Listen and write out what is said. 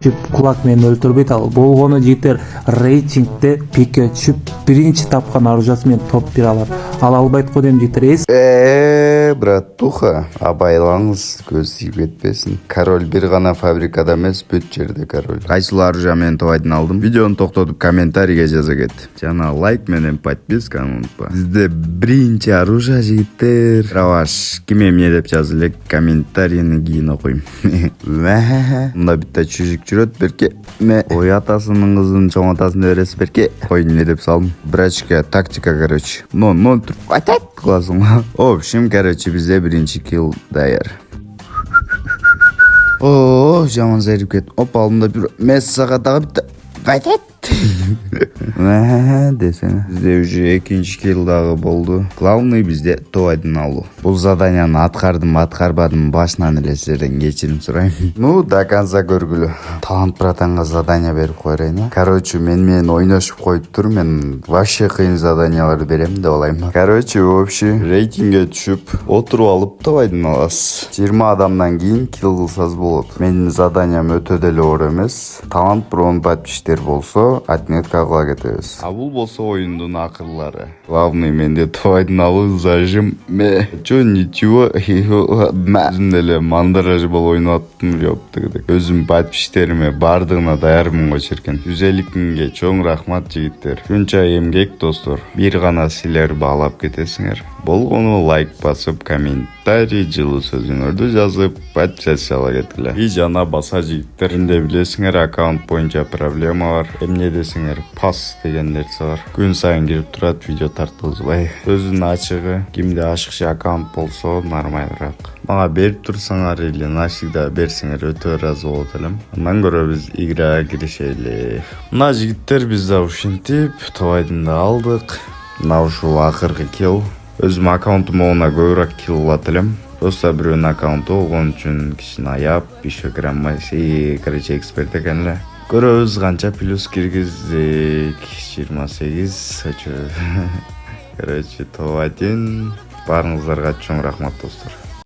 Кулак мени өлтүрбөйт. Ал болгону жигиттер рейтингде пикке түшүп биринчи тапкан аружасы менен топ 1 алат. Ал албайт го дейм жигиттер. Братуха, абайлаңыз, көз тиіп кетпесин. Король бир гана фабрикада эмес, бүт жерде король. Кайсыл аружа менен товайдын алдым. Видеону токтотуп комментарийге жаза кет. Жана лайк менен подписканы унутпа. Бизде биринчи аружа жигиттер. Раваш, ким эмне деп жазы элек, комментарийни кийин окуйм. Мында битте чужик жүрөт берке. Ой атасынын кызын чоң атасын бересиз берке. Ой эмне деп салдым. Брачка тактика, короче. Non туруп атат кыласың. В общем, короче, бизде биринчи килл даяр. О, жаман зерип кет. Оп, алдымда бир мессага дагы битти. Кайтат. Десене. Бизде уже экинчи килл дагы болду. Главный бизде товайдын алуу. Бул заданияны аткардым, аткарбадым, башынан эле сиздерден кечирим сурайм. Ну, до конца көргүлө. Талант братанга задания берип коерейин. Короче, мен менен ойношуп коюп тур, мен вообще кыйын заданияларды берем деп алайм. Короче, вообще рейтингге түшүп, отуруп алып товайдын аласыз. 20 адамдан кийин килл кылсаңыз болот. Менин заданиям өтө деле оор эмес. Талант броун подписчиктер болсо, отметка кыла кетебиз. А бул болсо оюндун акырлары. Главный менде товайдын алуу зажим. Чё ничего. Өзүм деле мандараж болуп ойноп аттым, жоптугу. Өзүм подписчиктериме бардыгына даярмын го чиркен. 150 миңге чоң рахмат жигиттер. Шунча эмгек достор. Бир гана силер баалап кетесиңер. Болгону лайк басып, комментарий, жылуу сөзүңөрдү жазып, подписаться кеткиле. И жана баса жигиттер, эмне билесиңер, аккаунт боюнча проблема бар. Эмне десиңер, пас деген нерсе бар. Күн сайын кирип турат, видео тарткызбай. Сөзүн ачыгы, кимде ашыкчы аккаунт болсо нормалыраак. Мага берип турсаңар или навсегда берсеңер өтө ыраазы болот элем. Андан көрө биз играга киришели. Мына жигиттер биз да ушинтип товайдын да алдык. Мына ушул акыркы килл. Өзүм аккаунтум оңуна көбүрөөк килл алат элем. Просто бирөөнүн аккаунту болгон үчүн кичине аяп, еще граммаси, короче, эксперт экен эле. Көрөбүз канча плюс киргиздик. 28. Короче, товайдын. Баарыңыздарга чоң рахмат достор.